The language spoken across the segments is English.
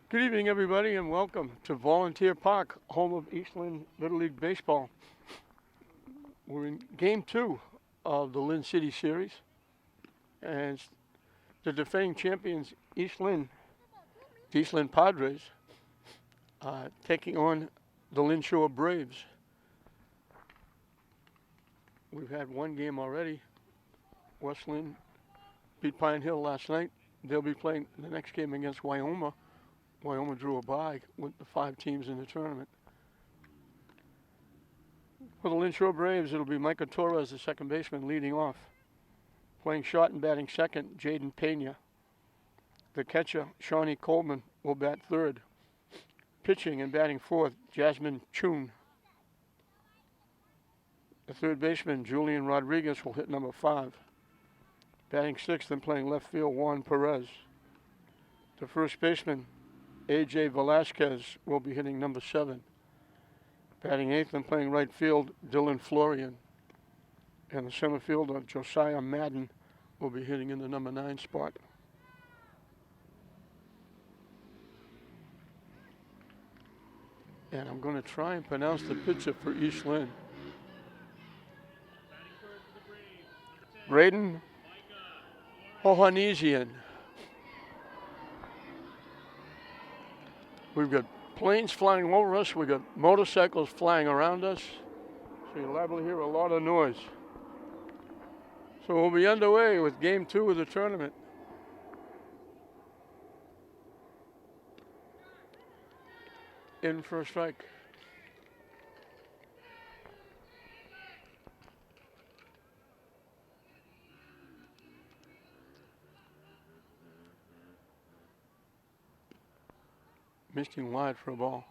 Good evening, everybody, and welcome to Volunteer Park, home of Eastland Little League Baseball. We're in Game 2 of the Lynn City Series, and it's the defending champions, Eastland Padres, taking on the Lynn Shore Braves. We've had one game already. West Lynn beat Pine Hill last night. They'll be playing the next game against Wyoming. Wyoming drew a bye with the 5 teams in the tournament. For the Lynn Shore Braves, it'll be Micah Torres, the second baseman, leading off. Playing short and batting second, Jaden Pena. The catcher, Shawnee Coleman, will bat third. Pitching and batting fourth, Jasmine Chun. The third baseman, Julian Rodriguez, will hit number 5. Batting sixth and playing left field, Juan Perez. The first baseman, A.J. Velasquez, will be hitting number 7. Batting eighth and playing right field, Dylan Florian. And the center fielder, Josiah Madden, will be hitting in the number 9 spot. And I'm going to try and pronounce the pitcher for East Lynn. Braden Hohanesian. We've got planes flying over us. We've got motorcycles flying around us. So you'll liable to hear a lot of noise. So we'll be underway with Game 2 of the tournament. In for a strike. Misting wide for a ball.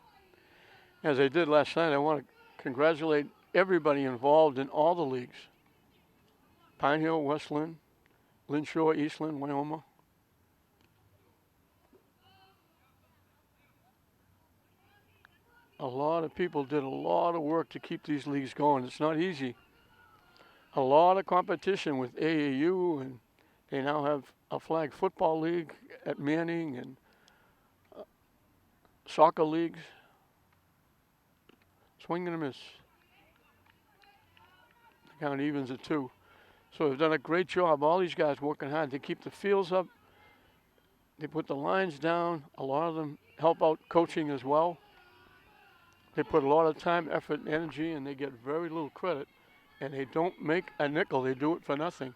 As I did last night, I want to congratulate everybody involved in all the leagues. Pine Hill, West Lynn, Lynn Shore, East Lynn, Wyoming. A lot of people did a lot of work to keep these leagues going. It's not easy. A lot of competition with AAU, and they now have a flag football league at Manning and soccer leagues. Swing and a miss. The count evens at 2. So they've done a great job. All these guys working hard to keep the fields up. They put the lines down. A lot of them help out coaching as well. They put a lot of time, effort, and energy, and they get very little credit. And they don't make a nickel. They do it for nothing.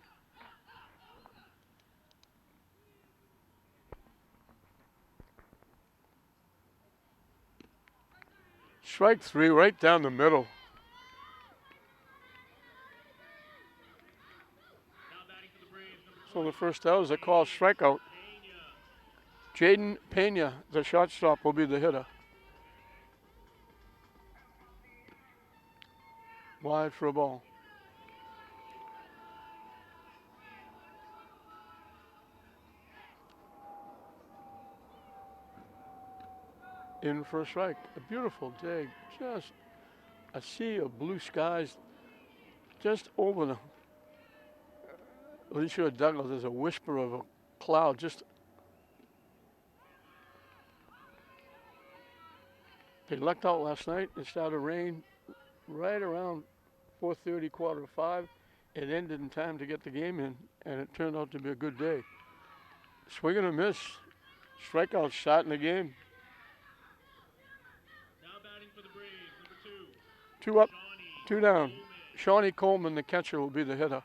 Strike 3 right down the middle. So the first out is a called strikeout. Jaden Pena, the shortstop, will be the hitter. Wide for a ball. In for a strike. A beautiful day. Just a sea of blue skies just over the Lynn Shore Douglas. There's a whisper of a cloud just. They lucked out last night. It started to rain right around 4:30, 4:45. It ended in time to get the game in, and it turned out to be a good day. Swing and a miss. Strikeout starting the game. Now batting for the Braves, number 2. 2 up, Shawnee 2 down. Coleman. Shawnee Coleman, the catcher, will be the hitter.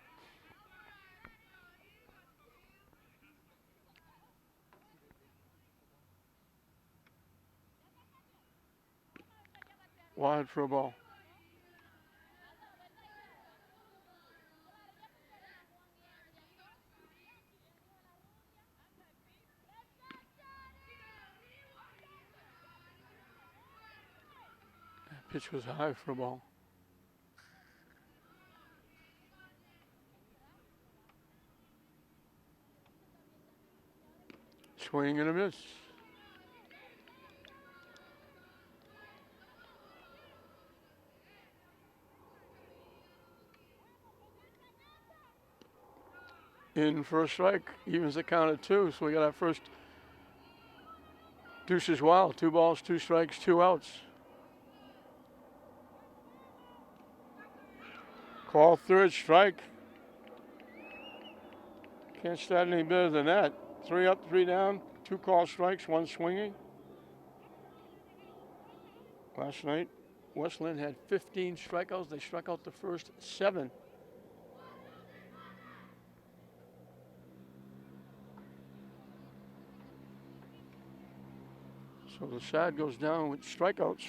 Wide for a ball. That pitch was high for a ball. Swing and a miss. In for a strike, evens the count at 2. So we got our first Deuces wild. 2 balls, 2 strikes, 2 outs. Call third strike. Can't start any better than that. 3 up, 3 down, 2 call strikes, 1 swinging. Last night, West Lynn had 15 strikeouts. They struck out the first 7. So the side goes down with strikeouts.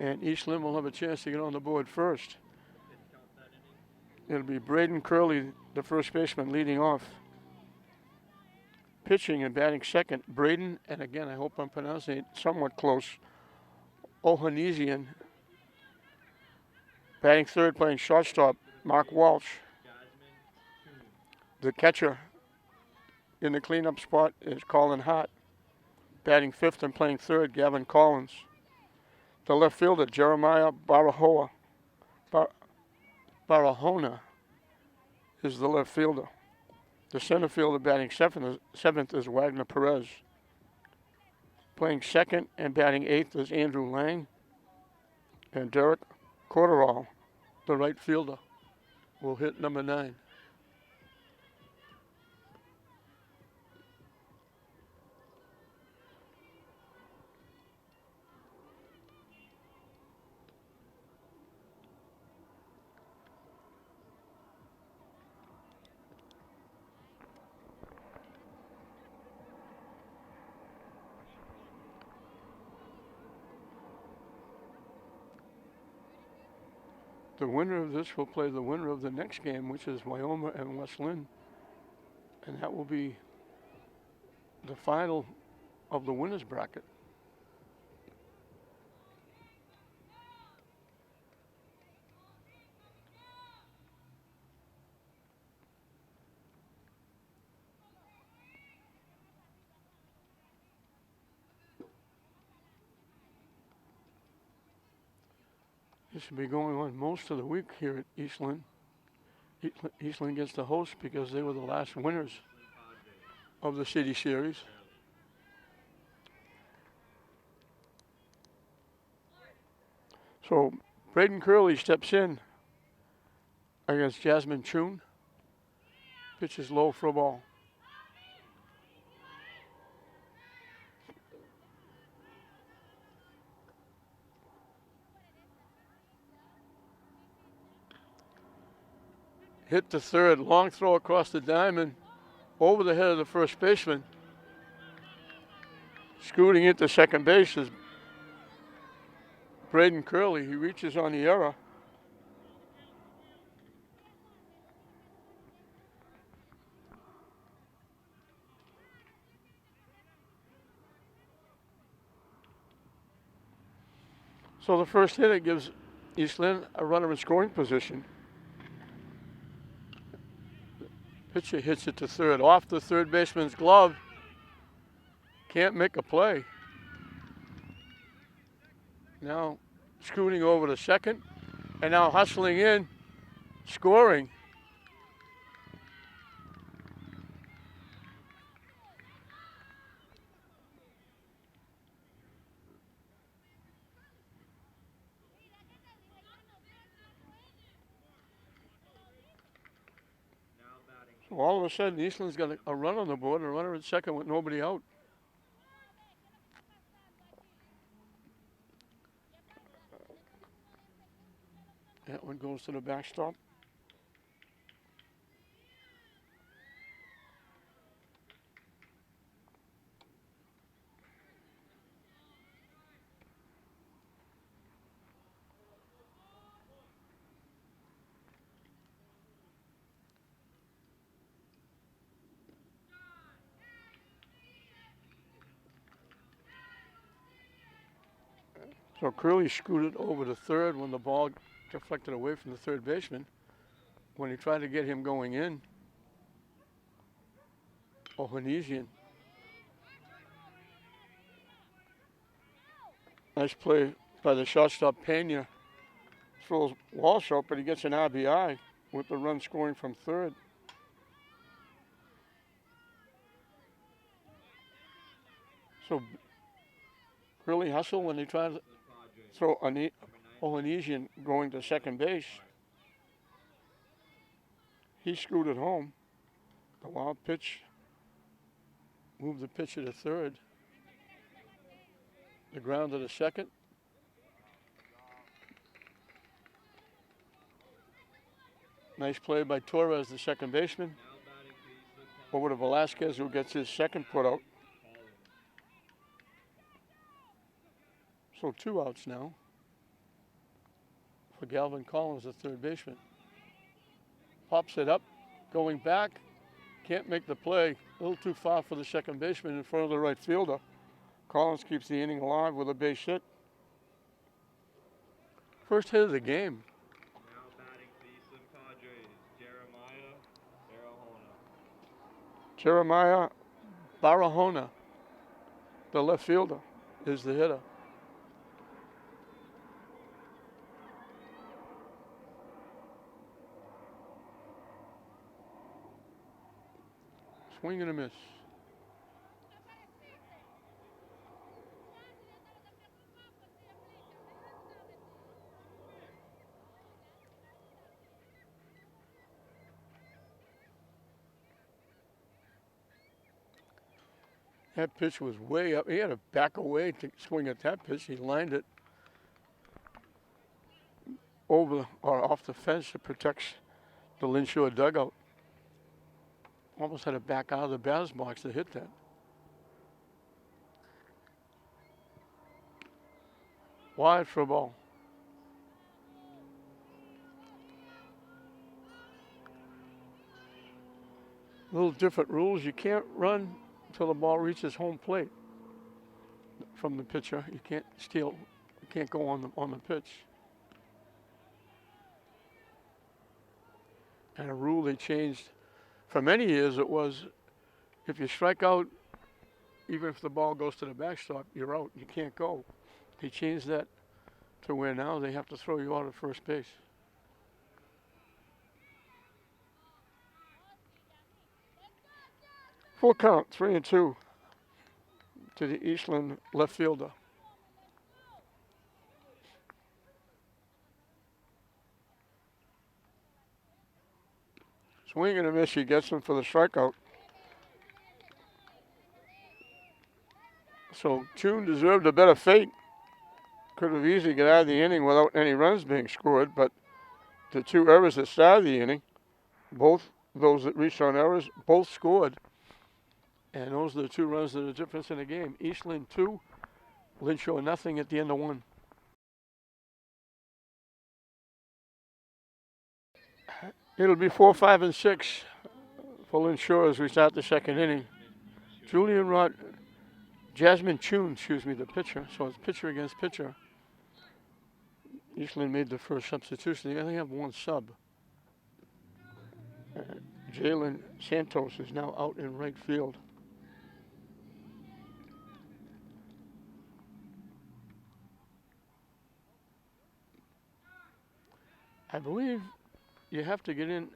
And East Lynn will have a chance to get on the board first. It'll be Braden Curley, the first baseman, leading off. Pitching and batting second, Braden, and again, I hope I'm pronouncing it somewhat close, Ohanesian. Batting third, playing shortstop, Mark Walsh. The catcher in the cleanup spot is Colin Hart. Batting fifth and playing third, Gavin Collins. The left fielder, Jeremiah Barahona, is the left fielder. The center fielder batting seventh is Wagner Perez. Playing second and batting eighth is Andrew Lang. And Derek Corderall, the right fielder, will hit number 9. The winner of this will play the winner of the next game, which is Wyoma and West Lynn. And that will be the final of the winner's bracket. This will be going on most of the week here at East Lynn. East Lynn gets the host because they were the last winners of the City Series. So Braden Curley steps in against Jasmine Chun. Pitches low for a ball. Hit to third, long throw across the diamond, over the head of the first baseman. Scooting into second base is Braden Curley. He reaches on the error. So the first hitter gives East Lynn a runner in scoring position. Pitcher hits it to third, off the third baseman's glove. Can't make a play. Now scooting over to second, and now hustling in, scoring. So all of a sudden, Eastland's got a run on the board, a runner at second with nobody out. That one goes to the backstop. So Curley scooted over to third when the ball deflected away from the third baseman. When he tried to get him going in, Ohanesian. Nice play by the shortstop Pena. Throws Walsh out, but he gets an RBI with the run scoring from third. So really hustle when they try to throw Polynesian going to second base. He screwed it home. The wild pitch moved the pitcher to third. The ground to the second. Nice play by Torres, the second baseman. Over to Velasquez, who gets his second put out. So 2 outs now for Galvin Collins, the third baseman. Pops it up, going back. Can't make the play. A little too far for the second baseman in front of the right fielder. Collins keeps the inning alive with a base hit. First hit of the game. Now batting for the Eastern Padres, Jeremiah Barahona, the left fielder, is the hitter. Swing and a miss. That pitch was way up. He had to back away to swing at that pitch. He lined it over or off the fence that protects the Lynn Shore dugout. Almost had to back out of the batter's box to hit that. Wide for a ball. Little different rules. You can't run until the ball reaches home plate from the pitcher. You can't steal. You can't go on the pitch. And a rule they changed for many years. It was if you strike out, even if the ball goes to the backstop, you're out. You can't go. They changed that to where now they have to throw you out at first base. Full count, 3-2 to the Eastland left fielder. Swing and a miss, he gets him for the strikeout. So June deserved a better fate. Could have easily got out of the inning without any runs being scored, but the 2 errors that started the inning, both those that reached on errors, both scored. And those are the 2 runs that are the difference in the game. Eastland 2, Lynn Shore nothing at the end of 1. It'll be 4, 5, and 6 for Lynn Shore as we start the second inning. Jasmine Chun, the pitcher. So it's pitcher against pitcher. Eastland made the first substitution. They only have 1 sub. Jalen Santos is now out in right field. I believe you have to get in.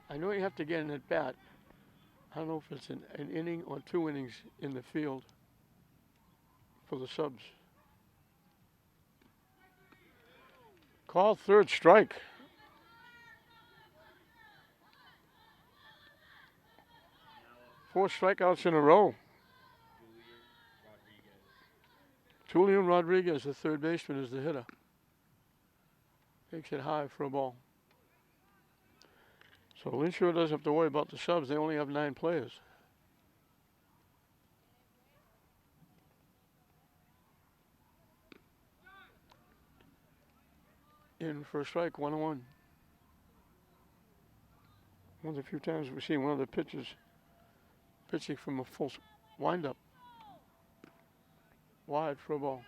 I know you have to get in at bat. I don't know if it's an inning or 2 innings in the field for the subs. Call third strike. Four strikeouts in a row. Julian Rodriguez, the third baseman, is the hitter. Takes it high for a ball. So Lynn Shore doesn't have to worry about the subs. They only have 9 players. In for a strike, 1-1. One of the few times we've seen one of the pitchers pitching from a full windup. Wide for a ball.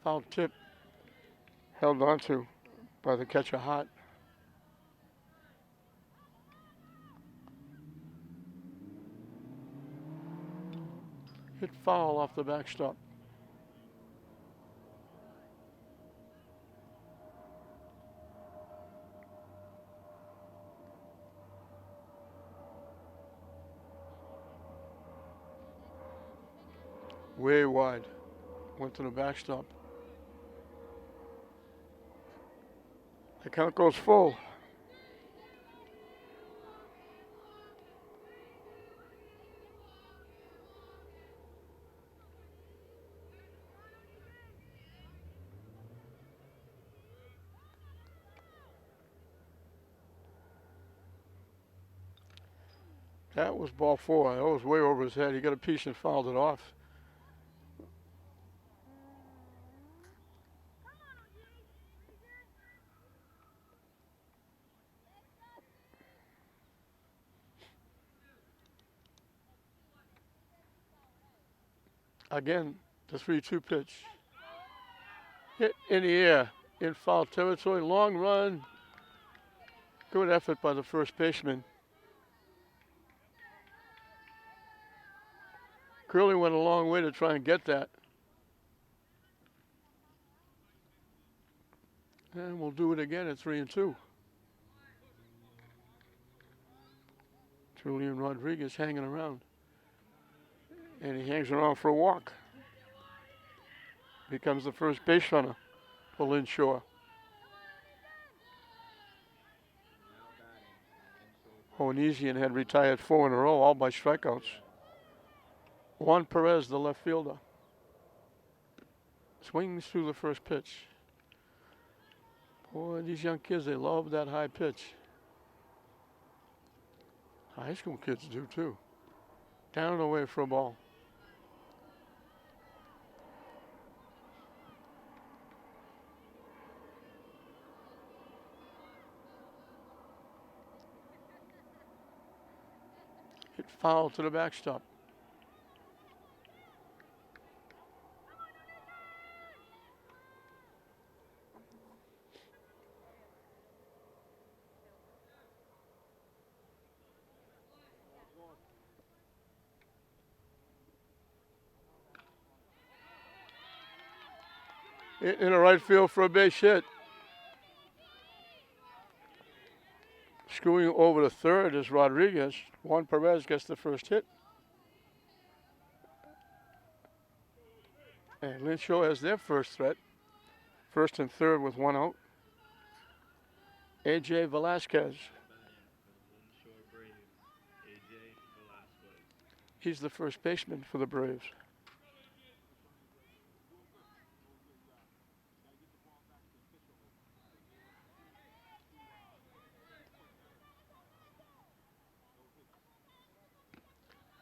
Foul tip held onto by the catcher Hart. Hit foul off the backstop. Way wide. Went to the backstop. The count goes full. That was ball 4. That was way over his head. He got a piece and fouled it off. Again, the 3-2 pitch. Hit in the air, in foul territory, long run. Good effort by the first baseman. Curley went a long way to try and get that. And we'll do it again at 3-2. Julian Rodriguez hanging around. And he hangs around for a walk. Becomes the first base runner for Lynn Shore. Onesian had retired 4 in a row, all by strikeouts. Juan Perez, the left fielder. Swings through the first pitch. Boy, these young kids, they love that high pitch. High school kids do too. Down and away for a ball. Hit foul to the backstop. In the right field for a base hit. Screwing over to third is Rodriguez. Juan Perez gets the first hit. And Lynn Shore has their first threat. First and third with 1 out. AJ Velasquez. He's the first baseman for the Braves.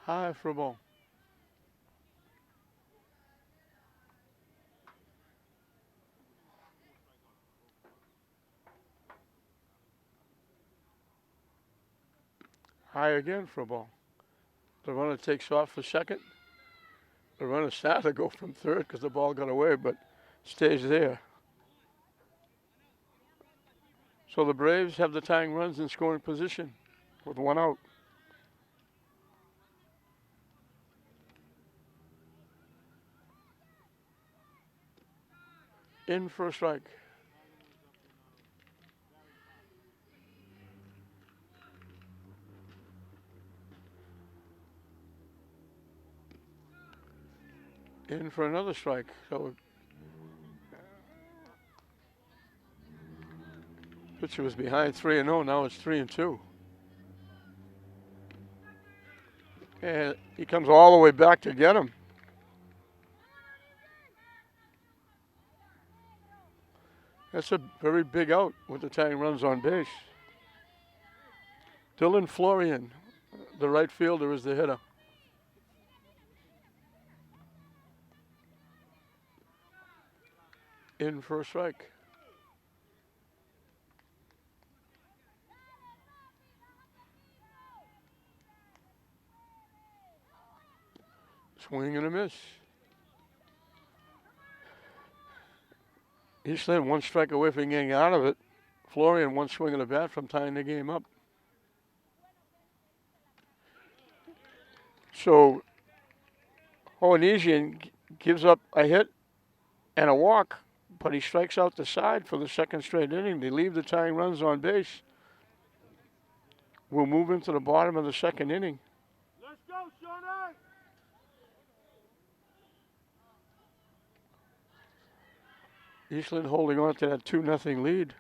High for a ball. High again for a ball. The runner takes off for second. The runner started to go from third because the ball got away, but stays there. So the Braves have the tying runs in scoring position with 1 out. In for a strike. In for another strike. So pitcher was behind 3-0. Now it's 3-2. And he comes all the way back to get him. That's a very big out with the tying runs on base. Dylan Florian, the right fielder, is the hitter. In for a strike. Swing and a miss. Eastland 1 strike away from getting out of it. Florian 1 swing of the bat from tying the game up. So Onesian gives up a hit and a walk, but he strikes out the side for the second straight inning. They leave the tying runs on base. We'll move into the bottom of the second inning. Let's go, Shawnee! Eastland holding on to that 2-0 lead.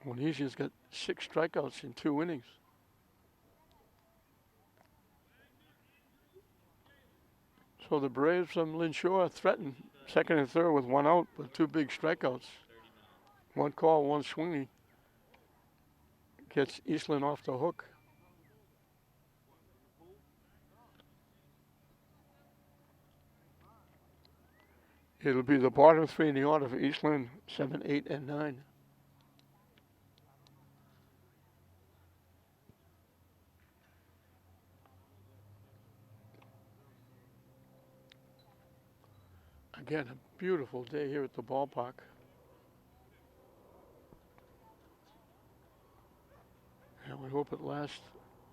Onesia's got 6 strikeouts in 2 innings. So the Braves from Lynn Shore threaten second and third with 1 out, but 2 big strikeouts. 1 call, 1 swinging. Gets Eastland off the hook. It'll be the bottom 3 in the order for Eastland, 7, 8, and 9. Again, a beautiful day here at the ballpark. And we hope it lasts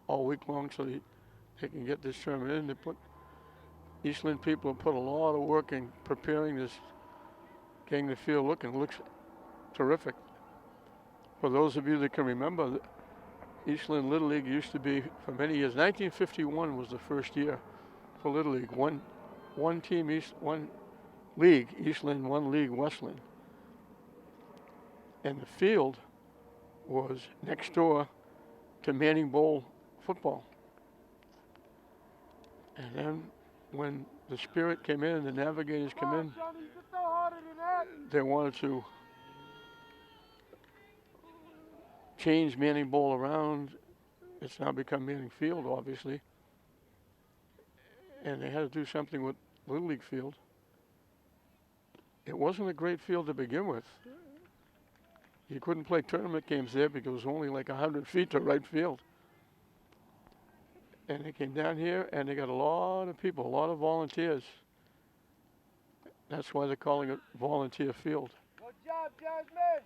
all week long so they can get this tournament in. They put Eastland people have put a lot of work in preparing this, getting the field looking. It looks terrific. For those of you that can remember, Eastland Little League used to be for many years. 1951 was the first year for Little League. One team East, one league Eastland, one league Westland. And the field was next door to Manning Bowl football. And then when the Spirit came in, the Navigators came in, they wanted to change Manning Bowl around. It's now become Manning Field, obviously. And they had to do something with Little League Field. It wasn't a great field to begin with. You couldn't play tournament games there because it was only like 100 feet to right field. And they came down here and they got a lot of people, a lot of volunteers. That's why they're calling it Volunteer Field. Good job, Jasmine.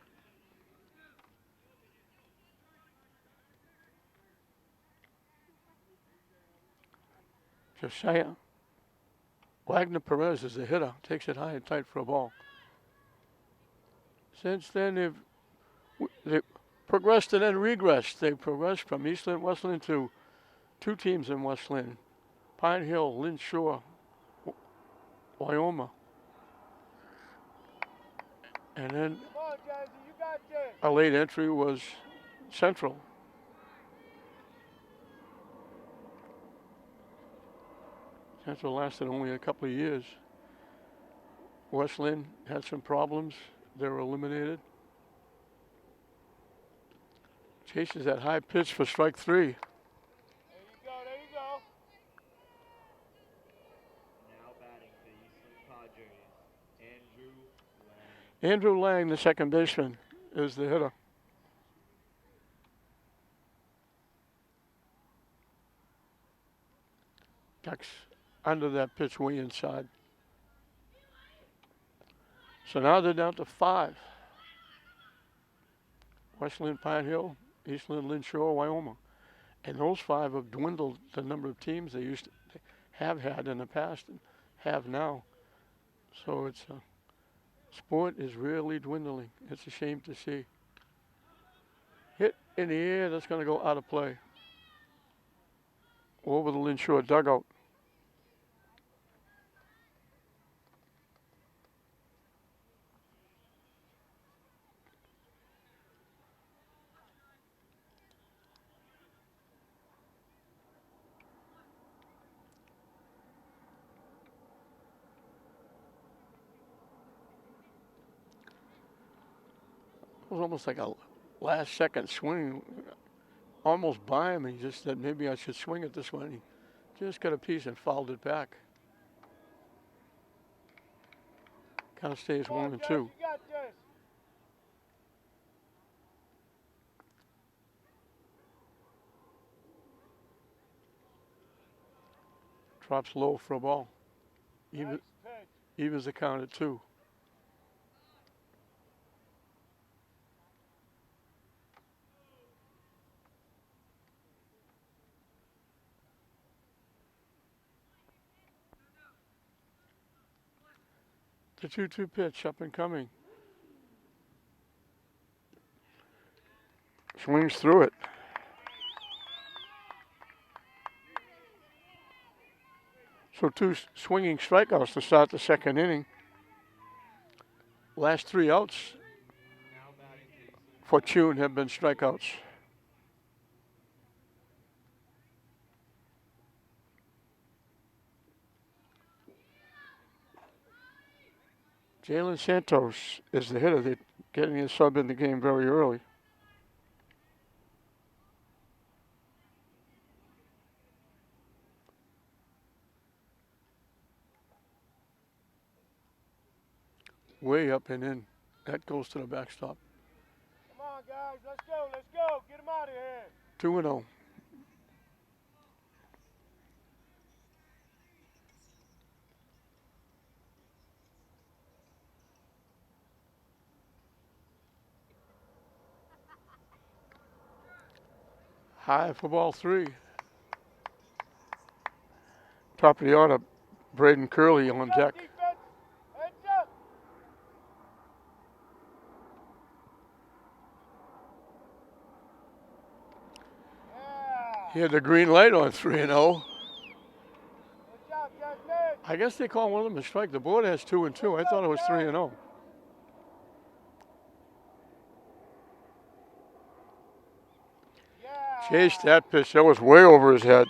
Josiah Wagner Perez is the hitter, takes it high and tight for a ball. Since then, they've progressed and then regressed. They've progressed from Eastland, Westland to 2 teams in Westland. Pine Hill, Lynn Shore, Wyoming. And then Come on, Jazzy, you got this. a late entry was Central. Central lasted only a couple of years. Westland had some problems. They were eliminated. Chases that high pitch for strike 3. There you go, there you go. Now batting for Eastland Padres, Andrew Lang. Andrew Lang, the second baseman, is the hitter. Ducks under that pitch way inside. So now they're down to 5. Westland, Pine Hill, Eastland, Lynn Shore, Wyoming. And those 5 have dwindled the number of teams they used to have had in the past and have now. So it's sport is really dwindling. It's a shame to see. Hit in the air, that's going to go out of play. Over the Lynn Shore dugout. It was almost like a last second swing, almost by him. He just said maybe I should swing it this way. And he just got a piece and fouled it back. Count stays Come on, 1 and Jazzy, 2. you got this. Drops low for a ball. Nice pitch. Evens the count at 2. The 2-2 pitch up and coming. Swings through it. So two swinging strikeouts to start the second inning. Last 3 outs Now batting case. for Tune have been strikeouts. Jalen Santos is the hitter. They're getting his sub in the game very early. Way up and in. That goes to the backstop. Come on, guys. Let's go. Let's go. Get him out of here. 2-0. High for ball 3. Top of the order, Braden Curley on Go, deck. defense. Heads up. He Yeah. had the green light on 3-0. Good job, Jasmine. I guess they call one of them a strike. The board has 2-2. I thought it was 3-0. Yeah. Chased that pitch. That was way over his head.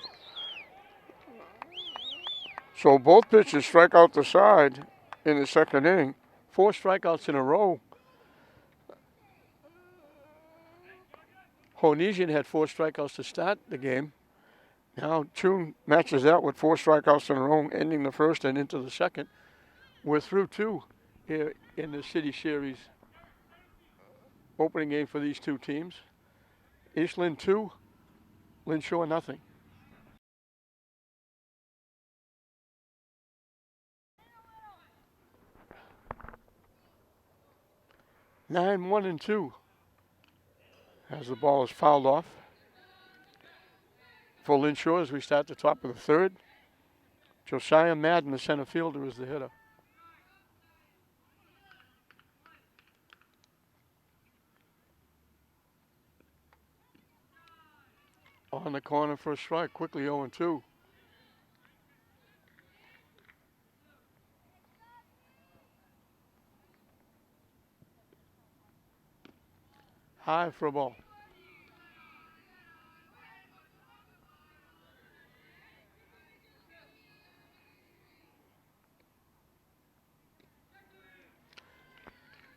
So both pitches strike out the side in the second inning. 4 strikeouts in a row. Honesian had 4 strikeouts to start the game. Now Tune matches that with 4 strikeouts in a row, ending the first and into the second. We're through 2 here in the City Series opening game for these two teams. East Lynn 2, Lynn Shore nothing. Nine, 1 and 2 as the ball is fouled off. For Lynn Shore as we start the top of the third. Josiah Madden, the center fielder, is the hitter. On the corner for a strike, quickly 0-2. High for a ball.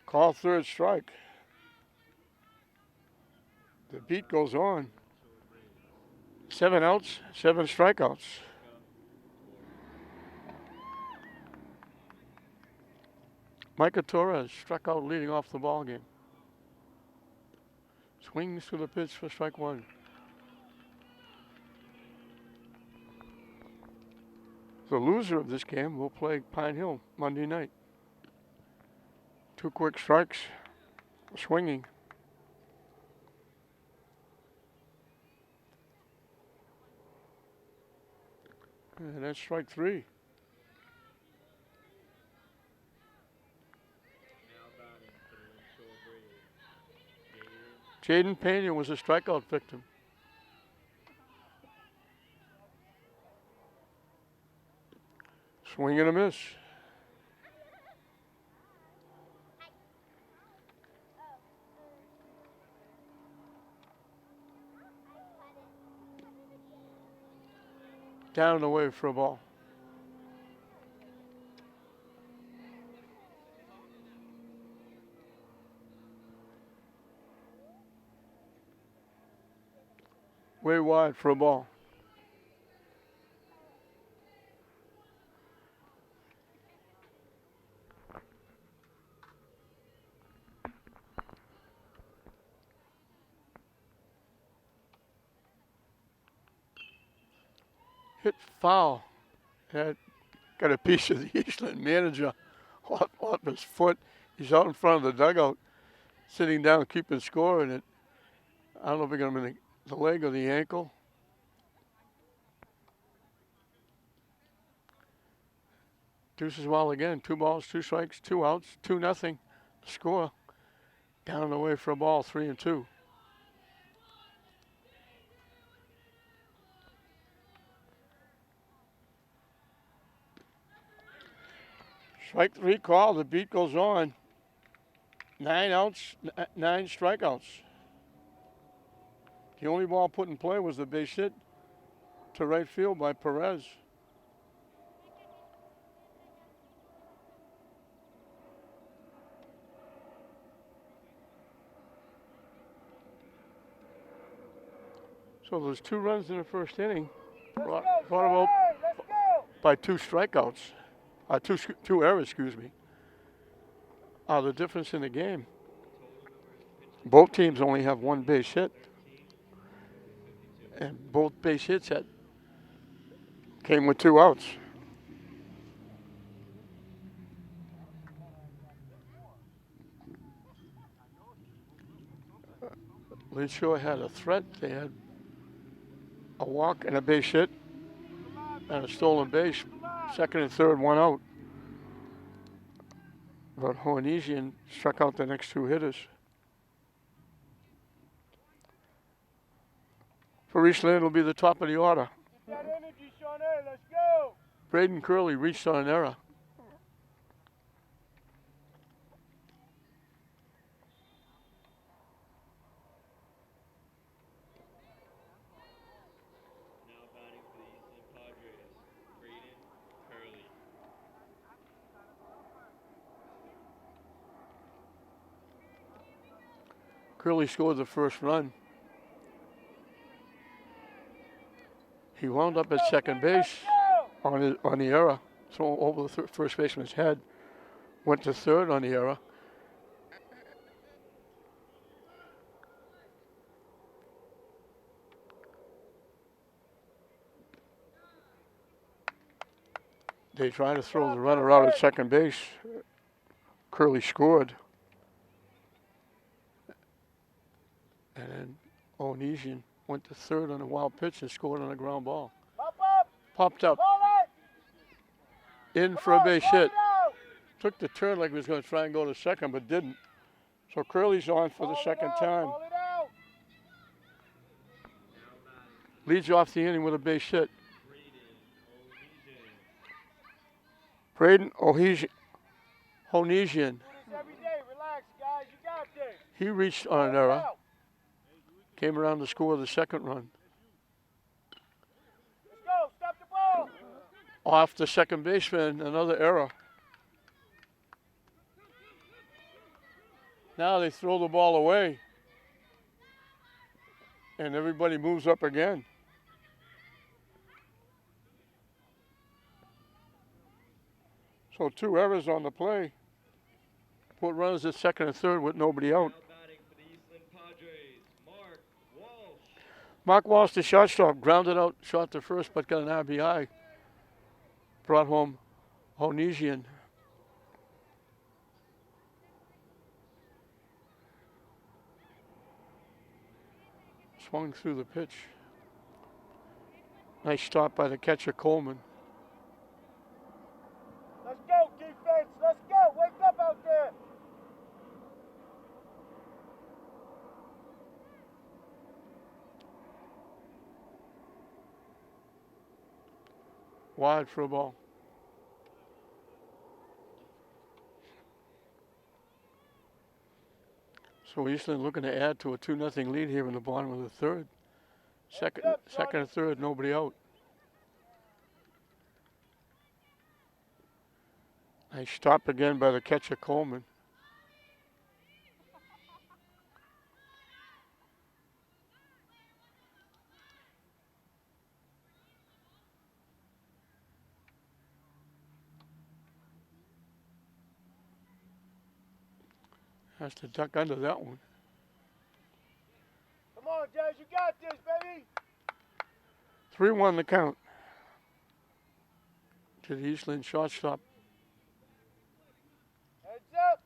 Call third strike. The beat goes on. 7 outs, 7 strikeouts. Micah Torres struck out leading off the ball game. Swings to the pitch for strike 1. The loser of this game will play Pine Hill Monday night. 2 quick strikes, swinging. And that's strike 3. Now batting for the Lynn Shore Braves. Jaden Pena was a strikeout victim. Swing and a miss. Down and away for a ball. Way wide for a ball. Hit foul. That got a piece of the Eastland manager off his foot. He's out in front of the dugout, sitting down, keeping score, and it. I don't know if it got him in the leg or the ankle. Deuces well again. 2 balls, 2 strikes, 2 outs, 2-0. Score. Down and away for a ball, 3-2. Strike 3 call. The beat goes on. 9 outs, 9 strikeouts. The only ball put in play was the base hit to right field by Perez. So there's 2 runs in the first inning, brought about Let's go. by 2 strikeouts, two errors, excuse me. The difference in the game. Both teams only have 1 base hit, and both base hits came with 2 outs. Lynn Shore had a threat. They had a walk and a base hit and a stolen base. Second and third, 1 out. But Hoanesian struck out the next 2 hitters. For Eastland, it'll be the top of the order. Get that energy, Shawnee. Let's go. Braden Curley reached on an error. Now batting for the Eastland Padres, Braden Curley. Curley scored the first run. He wound up at second base on the error. So over the first baseman's head. Went to third on the error. They tried to throw the runner out at second base. Curley scored. And then Onesian went to third on a wild pitch and scored on a ground ball. Pop up. Popped up, Call it. in for a base Call hit. it out. Took the turn like he was going to try and go to second, but didn't. So Curley's on for the Call it second out. time. Call it out. Leads off the inning with a base hit. Braden O'Heesian. Braden Honesian. Do this every day. Relax, guys. You got this. He reached on Call an it error. out. Came around to score the second run. Let's go. Stop the ball. Off the second baseman, another error. Now they throw the ball away. And everybody moves up again. So 2 errors on the play. Put runners at second and third with nobody out. Now batting for the Eastland Padres, Mark Walsh. Mark Walsh, the shortstop, grounded out shot to first, but got an RBI. Brought home Honesian. Swung through the pitch. Nice stop by the catcher, Coleman. Let's go, defense. Let's go. Wake up out there. Wide for a ball. So Eastland looking to add to a 2-0 lead here in the bottom of the third. Second and third, nobody out. Nice stop again by the catcher, Coleman. Has to duck under that one. Come on, Jazz. You got this, baby. 3-1 the count to the Eastland shortstop. Heads up.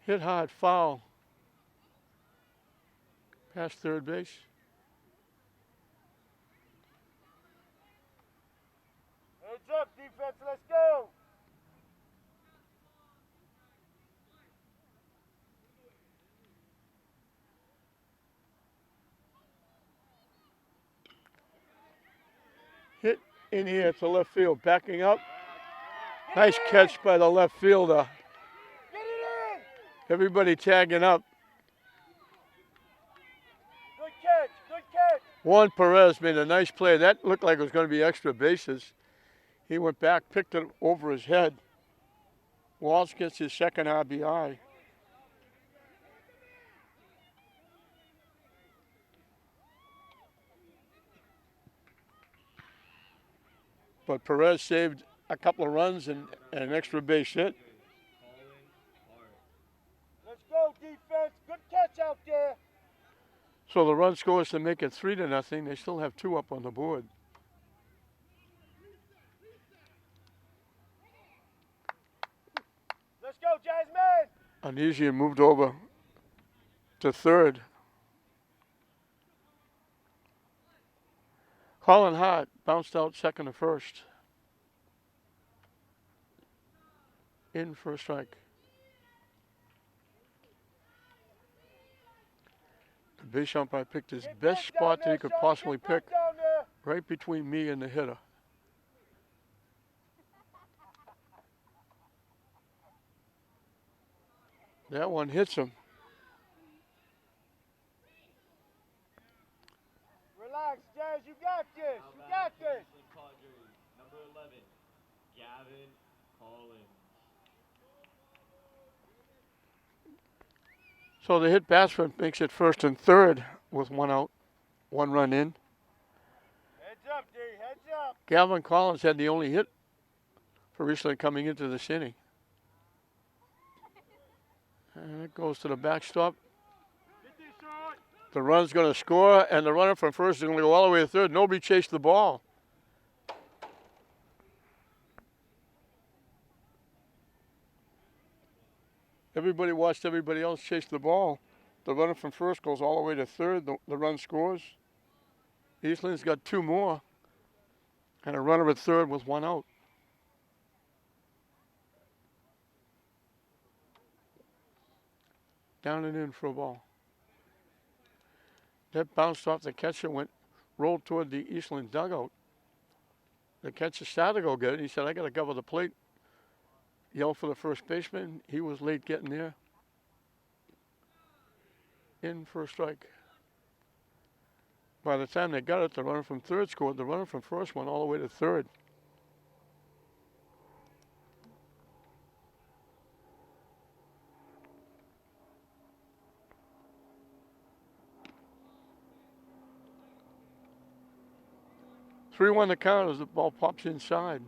Hit hard, foul. Past third base. Heads up, defense. Let's go. Hit in here to left field, backing up. Nice catch by the left fielder. Get it in! Everybody tagging up. Good catch, good catch. Juan Perez made a nice play. That looked like it was going to be extra bases. He went back, picked it over his head. Walsh gets his second RBI. But Perez saved a couple of runs and an extra base hit. Let's go, defense. Good catch out there. So the run scores to make it 3-0. They still have 2 up on the board. Let's go, Jasmine. Anisian moved over to third. Colin Hart bounced out second to first. In for a strike. The base umpire picked his best spot that he could possibly pick, right between me and the hitter. That one hits him. Relax, Jazz. You got this. You got this. Number 11, Gavin Collins. So the hit batsman makes it first and third with 1 out, 1 run in. Heads up, D. Heads up. Gavin Collins had the only hit for recently coming into this inning. And it goes to the backstop. The run's going to score, and the runner from first is going to go all the way to third. Nobody chased the ball. Everybody watched everybody else chase the ball. The runner from first goes all the way to third. The run scores. Eastland's got 2 more. And a runner at third with 1 out. Down and in for a ball. That bounced off the catcher, rolled toward the Eastland dugout. The catcher started to go get it. He said, I got to cover the plate. Yelled for the first baseman. He was late getting there. In for a strike. By the time they got it, the runner from third scored. The runner from first went all the way to third. Three 1 the count as the ball pops inside.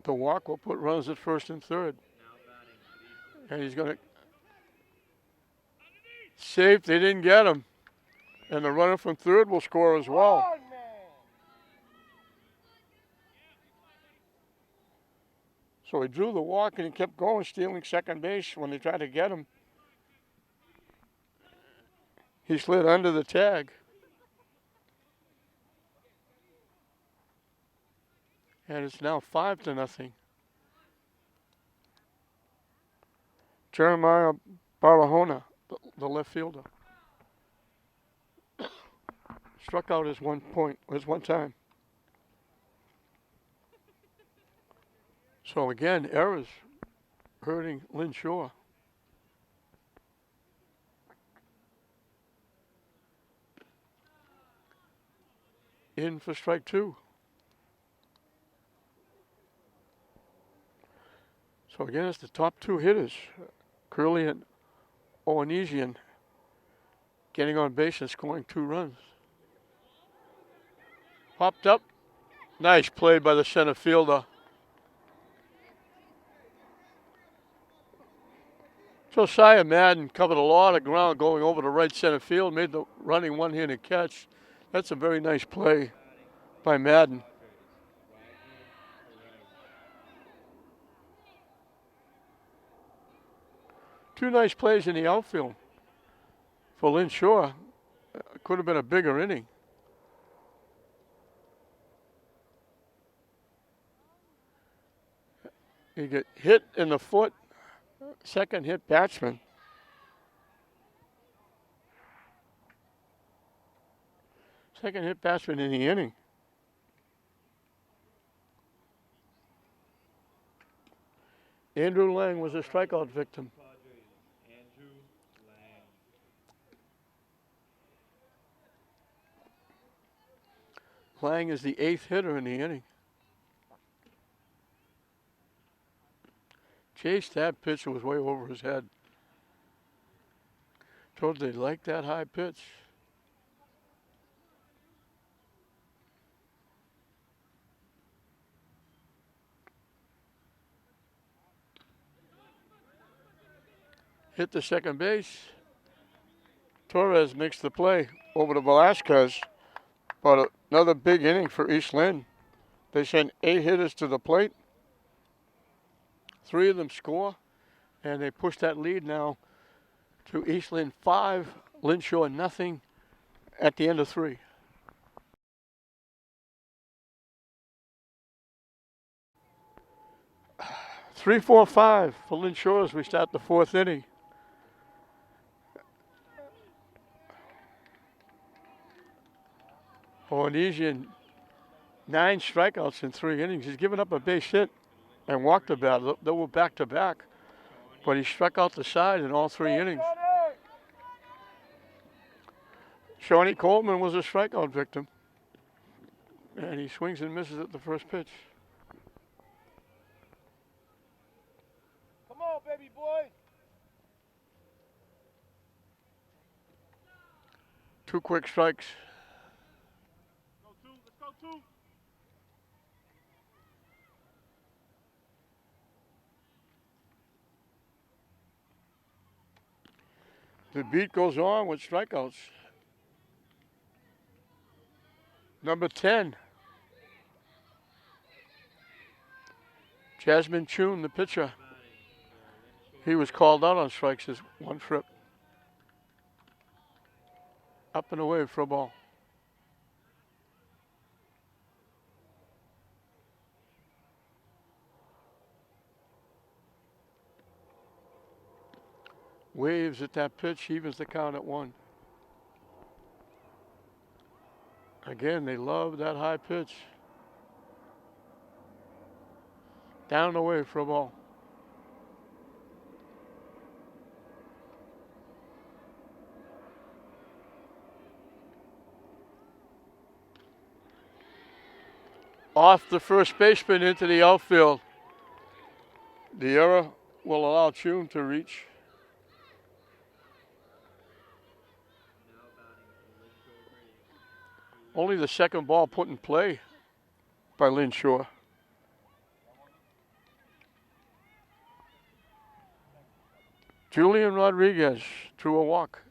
The walk will put runners at first and third. And he's going to safe. They didn't get him. And the runner from third will score as well. Come on, man. So he drew the walk and he kept going, stealing second base when they tried to get him. He slid under the tag. And it's now 5-0. Jeremiah Barahona, the left fielder, struck out his one time. So again, errors hurting Lynn Shore. In for strike 2. So again, it's the top 2 hitters, Curley and Oanesian, getting on base and scoring 2 runs. Popped up. Nice play by the center fielder. Josiah Madden covered a lot of ground going over to right center field, made the running one-handed catch. That's a very nice play by Madden. Two nice plays in the outfield for Lynn Shore. Could have been a bigger inning. He get hit in the foot. Second hit batsman. Second hit batsman in the inning. Andrew Lang was a strikeout victim. Padres, Andrew Lang. Lang is the 8th hitter in the inning. Chased that pitch, it was way over his head. Told they liked that high pitch. Hit the second base. Torres makes the play over to Velasquez. But another big inning for East Lynn. They send 8 hitters to the plate. 3 of them score. And they push that lead now to East Lynn 5, Lynn Shore nothing at the end of 3. Three, 4, 5 for Lynn Shore as we start the 4th inning. Polynesian, 9 strikeouts in 3 innings. He's given up a base hit and walked a bat. They were back to back, but he struck out the side in all 3 innings. Shawnee Coleman was a strikeout victim, and he swings and misses at the first pitch. Come on, baby boy. 2 quick strikes. Let's go 2. The beat goes on with strikeouts. Number 10. Jasmine Chun, the pitcher. He was called out on strikes this one trip. Up and away for a ball. Waves at that pitch, evens the count at 1. Again, they love that high pitch. Down and away for a ball. Off the first baseman into the outfield. The error will allow Chun to reach. Only the second ball put in play by Lynn Shore. Julian Rodriguez drew a walk.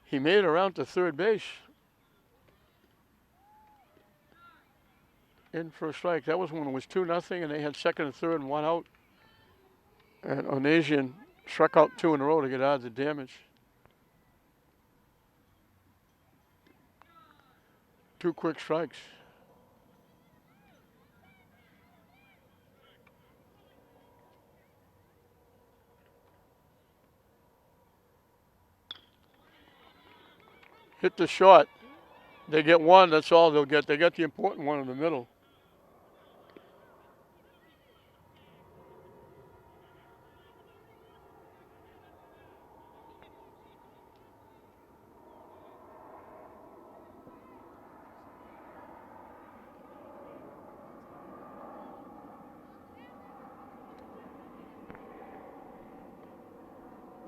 He made it around to third base. In for a strike. That was when it was 2-0 and they had second and third and 1 out. And Onasian struck out 2 in a row to get out of the damage. 2 quick strikes. Hit the shot. They get 1, that's all they'll get. They get the important one in the middle.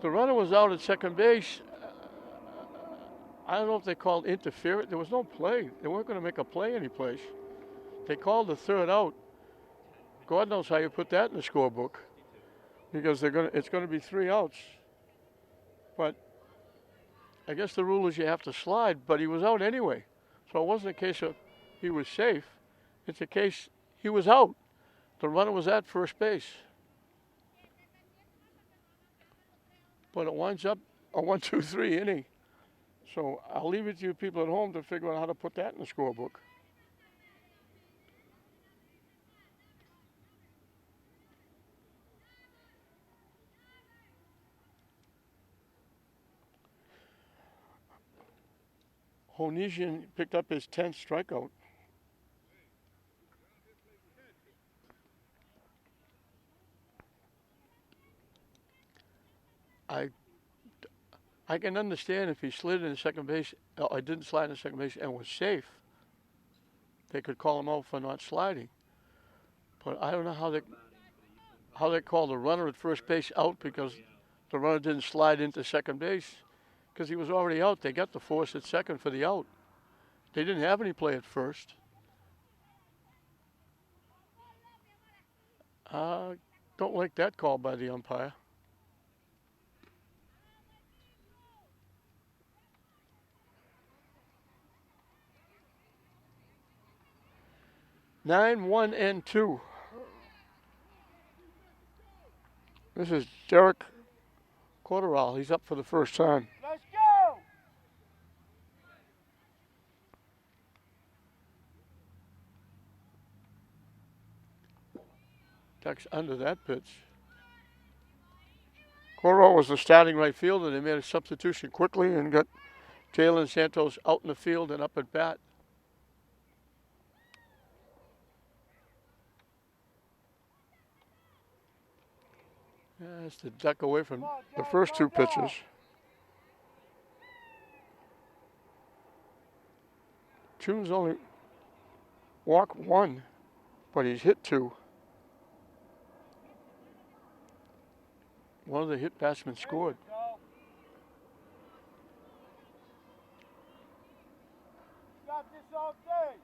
The runner was out at second base. I don't know if they called interference. There was no play. They weren't going to make a play anyplace. They called the third out. God knows how you put that in the scorebook, because it's going to be 3 outs. But I guess the rule is you have to slide. But he was out anyway, so it wasn't a case of he was safe. It's a case he was out. The runner was at first base. But it winds up a 1-2-3 inning. So I'll leave it to you people at home to figure out how to put that in the scorebook. Honesian picked up his 10th strikeout. I can understand if he slid into second base, I didn't slide into second base and was safe. They could call him out for not sliding. But I don't know how they call the runner at first base out because the runner didn't slide into second base because he was already out. They got the force at second for the out. They didn't have any play at first. Don't like that call by the umpire. Nine, 1, and 2. This is Derek Corderal. He's up for the first time. Let's go! Ducks under that pitch. Corderal was the starting right fielder. They made a substitution quickly and got Jalen Santos out in the field and up at bat. That's to duck away from the first two pitches. Tunes only walked 1, but he's hit 2. One of the hit batsmen scored. Got this all day.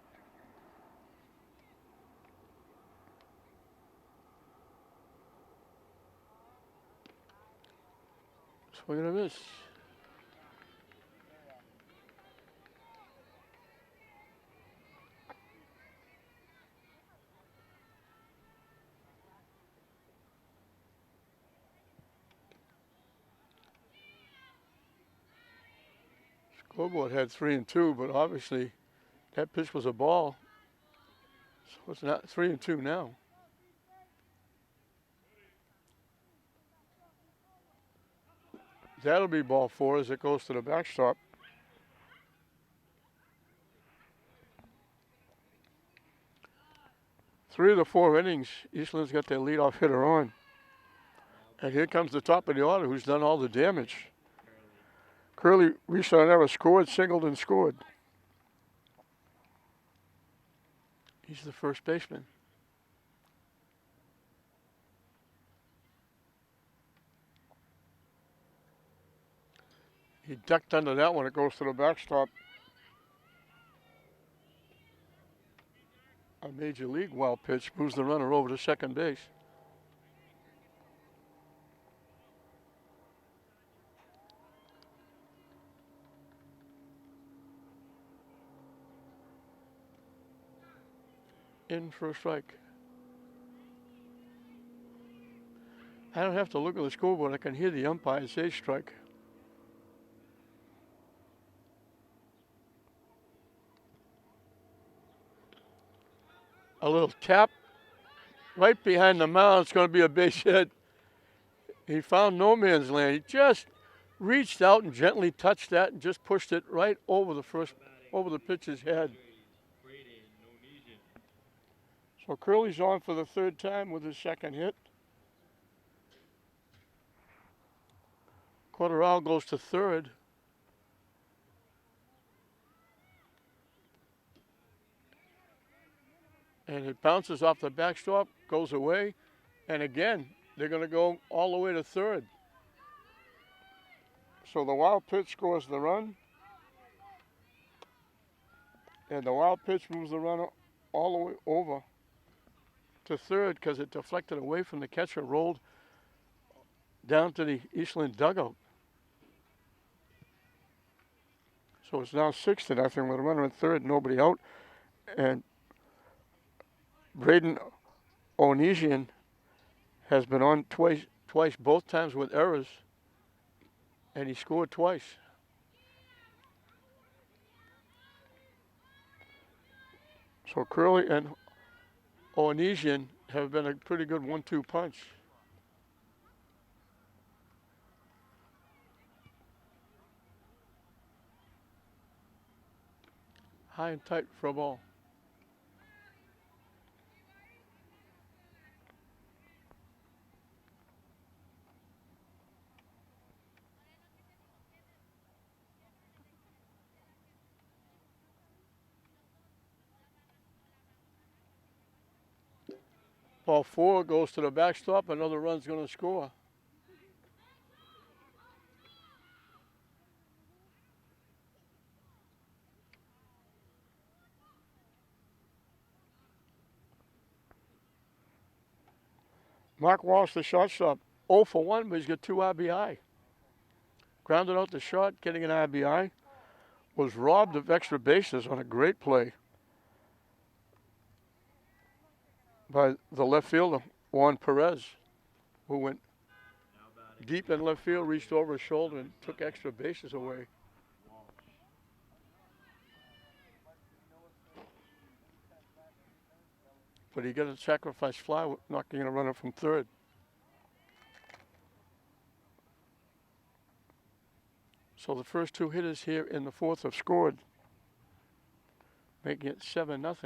Swing and a miss. Scoreboard had 3 and 2, but obviously that pitch was a ball. So it's not 3 and 2 now. That'll be ball 4 as it goes to the backstop. Three of the 4 innings, Eastland's got their leadoff hitter on. And here comes the top of the order who's done all the damage. Curly Risa never scored, singled and scored. He's the first baseman. He ducked under that one. It goes to the backstop. A major league wild pitch moves the runner over to second base. In for a strike. I don't have to look at the scoreboard. I can hear the umpire say strike. A little tap right behind the mound. It's going to be a base hit. He found no man's land. He just reached out and gently touched that and just pushed it right over the pitcher's head. So Curly's on for the 3rd time with his 2nd hit. Corderal goes to 3rd. And it bounces off the backstop, goes away, and again, they're going to go all the way to 3rd. So the wild pitch scores the run, and the wild pitch moves the runner all the way over to 3rd because it deflected away from the catcher, rolled down to the Eastland dugout. So it's now 6-0 with a runner at 3rd, nobody out, and Braden Onesian has been on twice, both times with errors, and he scored twice. So Curly and Onesian have been a pretty good 1-2 punch. High and tight for a ball. Ball 4 goes to the backstop. Another run's going to score. Mark Walsh, the shortstop, 0 for 1, but he's got 2 RBI. Grounded out the shot, getting an RBI. Was robbed of extra bases on a great play by the left fielder, Juan Perez, who went deep in left field, reached over his shoulder and took extra bases away. But he got a sacrifice fly, knocking in a runner from third. So the first 2 hitters here in the 4th have scored, making it 7-0. Let's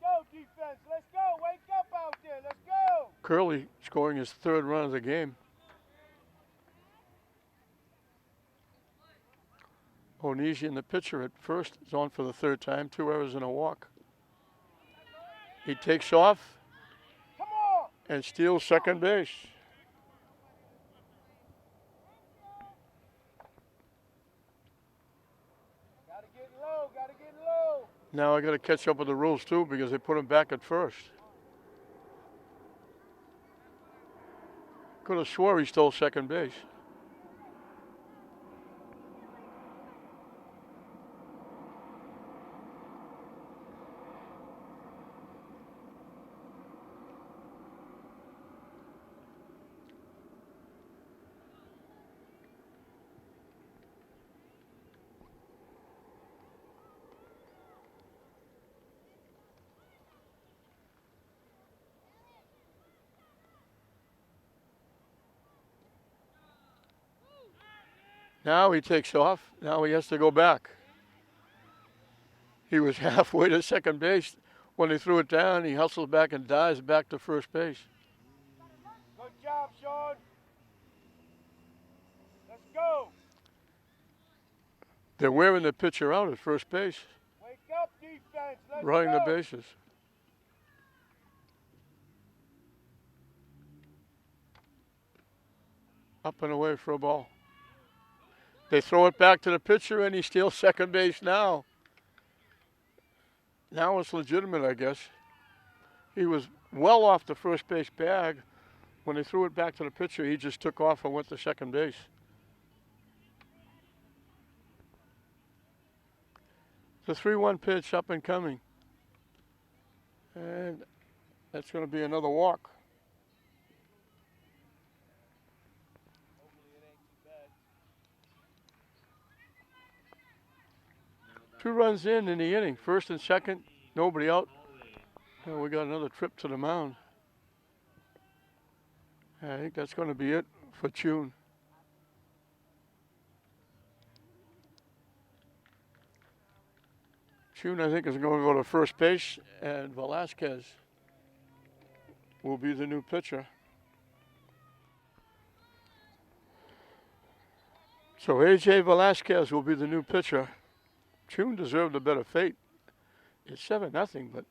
go, defense. Let's go. Wake up out there. Let's go. Curley scoring his 3rd run of the game. Onesian, the pitcher at first, is on for the 3rd time, 2 errors and a walk. He takes off Come on. and steals second base. Gotta get low. Gotta get low. Now I got to catch up with the rules too because they put him back at first. Could have swore he stole second base. Now he takes off. Now he has to go back. He was halfway to second base. When he threw it down, he hustles back and dives back to first base. Good job, Sean. Let's go. They're wearing the pitcher out at first base, Wake up, defense. Let's running the go. bases. Up and away for a ball. They throw it back to the pitcher and he steals second base now. Now it's legitimate, I guess. He was well off the first base bag. When they threw it back to the pitcher, he just took off and went to second base. The 3-1 pitch up and coming. And that's going to be another walk. Hopefully it ain't too bad. 2 runs in the inning. First and second, nobody out. And we got another trip to the mound. I think that's going to be it for Tune. Tune, I think, is going to go to first base, and Velasquez will be the new pitcher. So A.J. Velasquez will be the new pitcher. Tune deserved a better fate. It's 7-0, but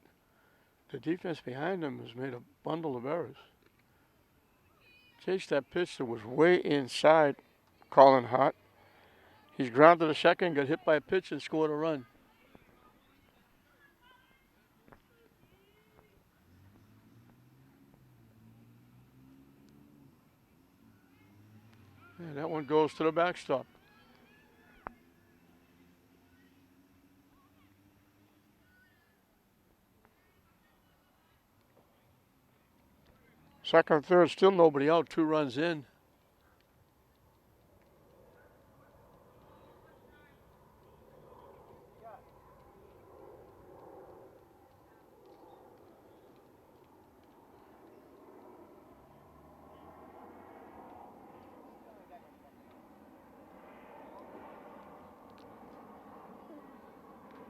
the defense behind him has made a bundle of errors. Chased that pitch that was way inside Colin Hart. He's grounded to second, got hit by a pitch, and scored a run. And that one goes to the backstop. Second, third, still nobody out. 2 runs in.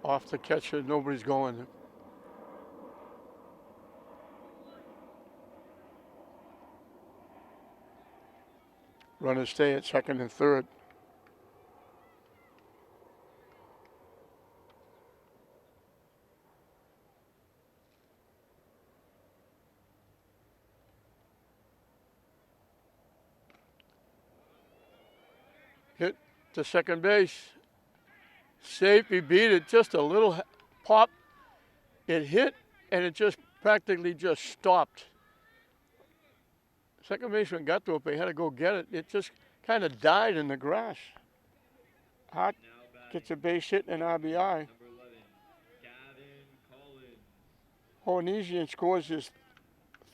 Off the catcher, nobody's going. Runners stay at second and third. Hit to second base. Safe, he beat it. Just a little pop. It hit, and it just practically just stopped. Second baseman got to it, but he had to go get it. It just kind of died in the grass. Hart gets a base hit and an RBI. Hornesian scores his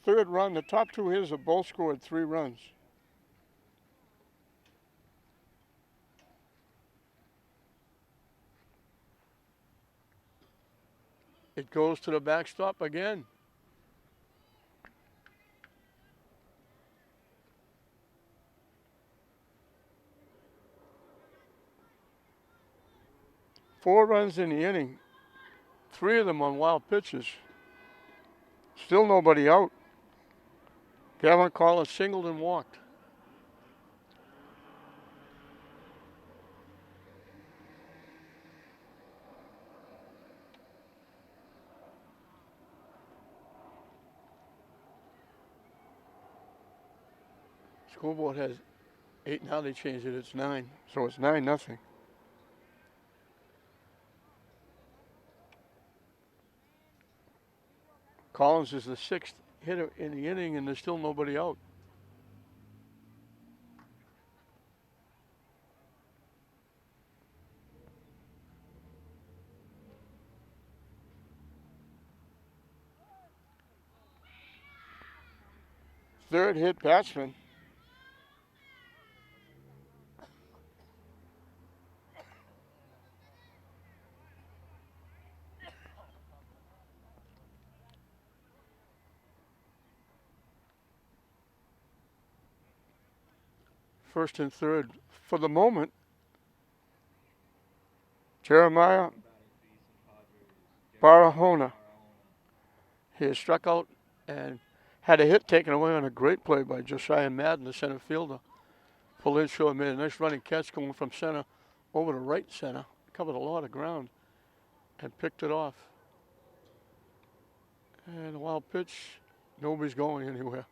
third run. The top two hitters have both scored 3 runs. It goes to the backstop again. Four runs in the inning. 3 of them on wild pitches. Still nobody out. Gavin Collins singled and walked. Scoreboard has 8, now they changed it, it's 9. So it's 9-0. Collins is the 6th hitter in the inning, and there's still nobody out. Third hit batsman. First and third for the moment. Jeremiah Barahona. He has struck out and had a hit taken away on a great play by Josiah Madden, the center fielder. Pulled in short, made a nice running catch going from center over to right center. Covered a lot of ground and picked it off. And a wild pitch, nobody's going anywhere.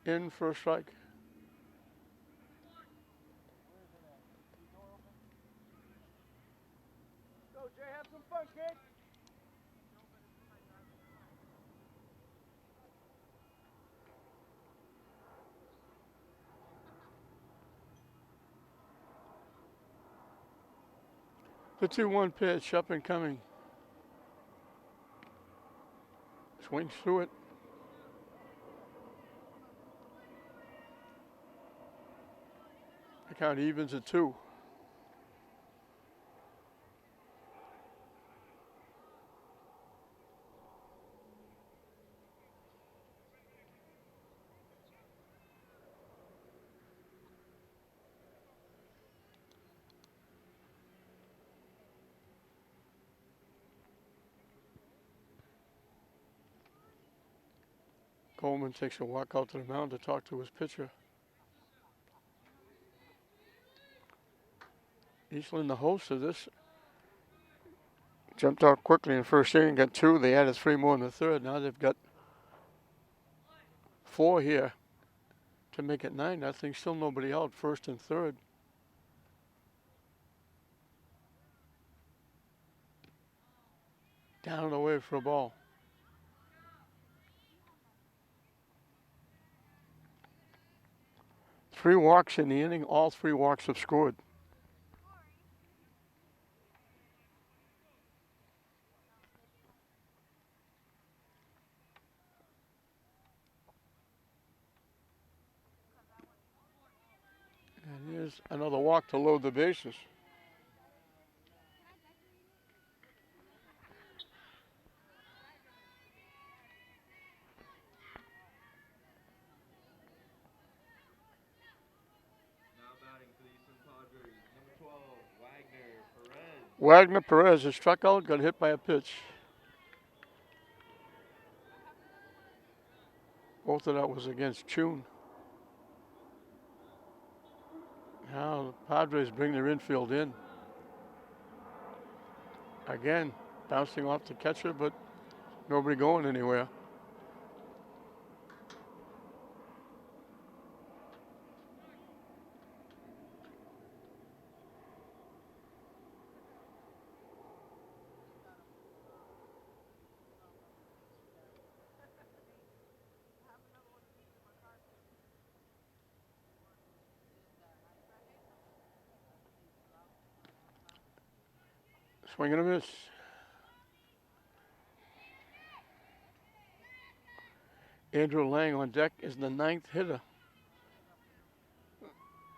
In for a strike. Go, Jay, have some fun, kid. The 2-1 pitch up and coming. Swings through it. The count evens at 2. Coleman takes a walk out to the mound to talk to his pitcher. Eastland, the host of this Jumped out quickly in the first inning, got 2. They added 3 more in the third. Now they've got 4 here to make it 9-0. Still nobody out, first and third. Down and away for a ball. Three walks in the inning. All 3 walks have scored. And here's another walk to load the bases. Wagner Perez is struck out, got hit by a pitch. Both of that was against Chun. Now the Padres bring their infield in. Again, bouncing off the catcher, but nobody going anywhere. Swing and a miss. Andrew Lang on deck is the 9th hitter.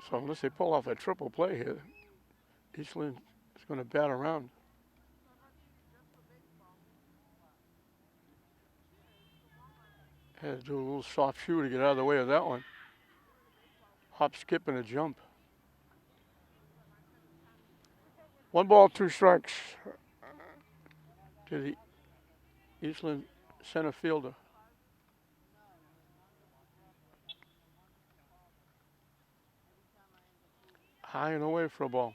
So unless they pull off a triple play here, Eastland is going to bat around. Had to do a little soft shoe to get out of the way of that one. Hop, skip, and a jump. 1 ball, 2 strikes to the Eastland center fielder. High and away for a ball.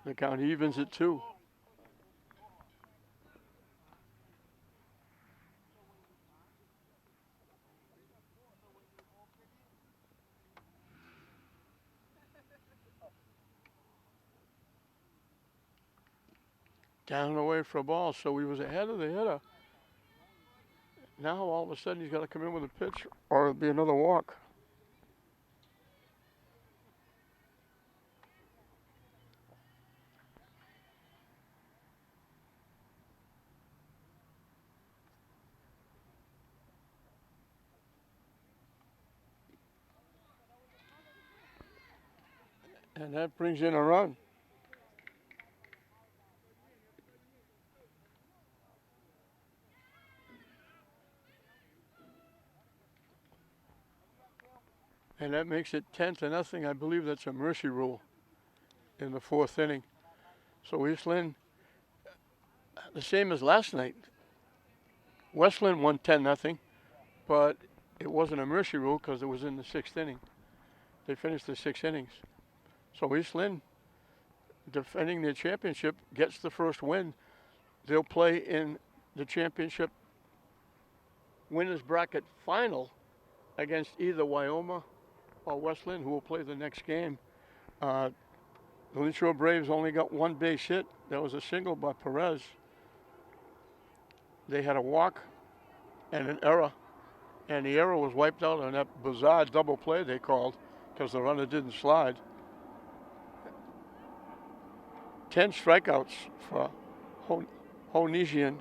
The count evens at 2. Down and away for a ball, so he was ahead of the hitter. Now all of a sudden he's got to come in with a pitch or it'll be another walk. And that brings in a run. And that makes it 10-0. I believe that's a mercy rule in the 4th inning. So Eastland, the same as last night. Westland won 10-0, but it wasn't a mercy rule because it was in the 6th inning. They finished the 6 innings. So Eastland, defending their championship, gets the first win. They'll play in the championship winners bracket final against either Wyoma or Westland, who will play the next game. The Lynn Shore Braves only got 1 base hit. That was a single by Perez. They had a walk and an error, and the error was wiped out on that bizarre double play they called because the runner didn't slide. 10 strikeouts for Honesian.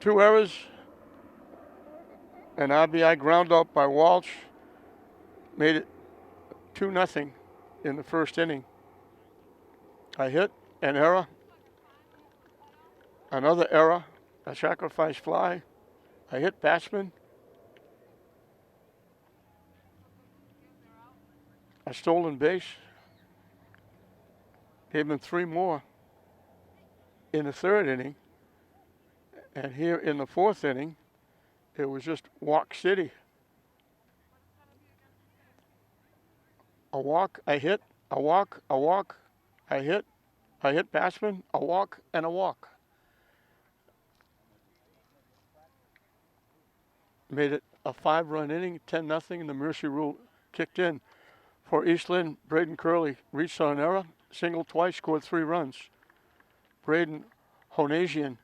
2 errors, an RBI ground out by Walsh made it 2-0 in the 1st inning. A hit, an error, another error, a sacrifice fly, a hit batsman, a stolen base. Gave them 3 more in the 3rd inning. And here in the 4th inning, it was just walk city. A walk, a hit, a walk, a walk, I hit batsman, a walk, and a walk. Made it a 5-run inning, 10-0, and the mercy rule kicked in. For East Lynn, Braden Curley reached on an error, singled twice, scored 3 runs. Braden Honasian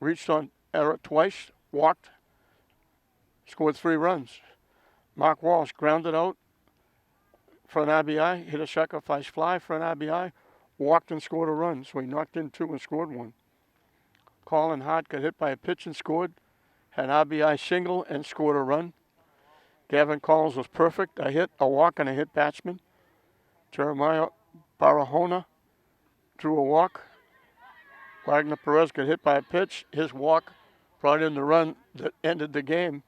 reached on error twice, walked, scored 3 runs. Mark Walsh grounded out for an RBI, hit a sacrifice fly for an RBI, walked and scored a run. So he knocked in 2 and scored 1. Colin Hart got hit by a pitch and scored, had an RBI single and scored a run. Gavin Collins was perfect. I hit a walk and a hit batsman. Jeremiah Barahona drew a walk. Wagner Perez got hit by a pitch. His walk brought in the run that ended the game.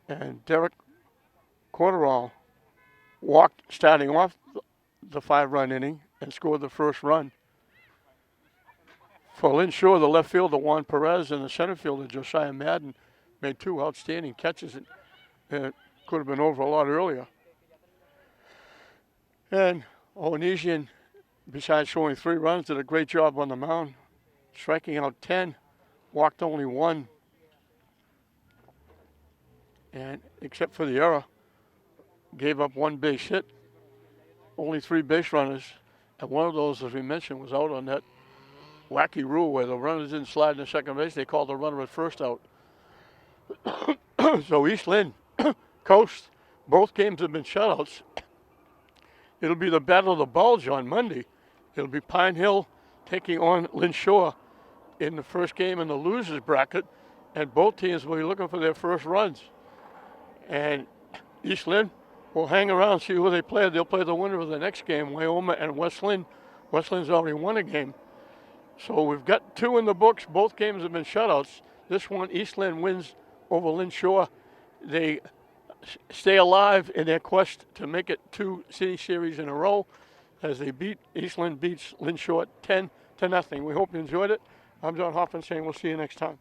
And Derek Corderall walked starting off the 5-run inning and scored the first run. For Lynn Shore, the left fielder Juan Perez and the center fielder Josiah Madden made 2 outstanding catches. It could have been over a lot earlier. And Onesian, besides scoring 3 runs, did a great job on the mound, striking out 10, walked only 1. And except for the error, gave up 1 base hit, only 3 base runners, and one of those, as we mentioned, was out on that wacky rule where the runners didn't slide into second base. They called the runner at first out. So East Lynn coast, both games have been shutouts. It'll be the Battle of the Bulge on Monday. It'll be Pine Hill taking on Lynn Shore in the first game in the losers bracket, and both teams will be looking for their first runs. And East Lynn will hang around, see who they play. They'll play the winner of the next game, Wyoma and West Lynn. West Lynn's already won a game. So we've got 2 in the books. Both games have been shutouts. This one, East Lynn wins over Lynn Shore. They stay alive in their quest to make it 2 city series in a row as they East Lynn beats Lynn Shore 10-0. We hope you enjoyed it. I'm John Hoffman saying we'll see you next time.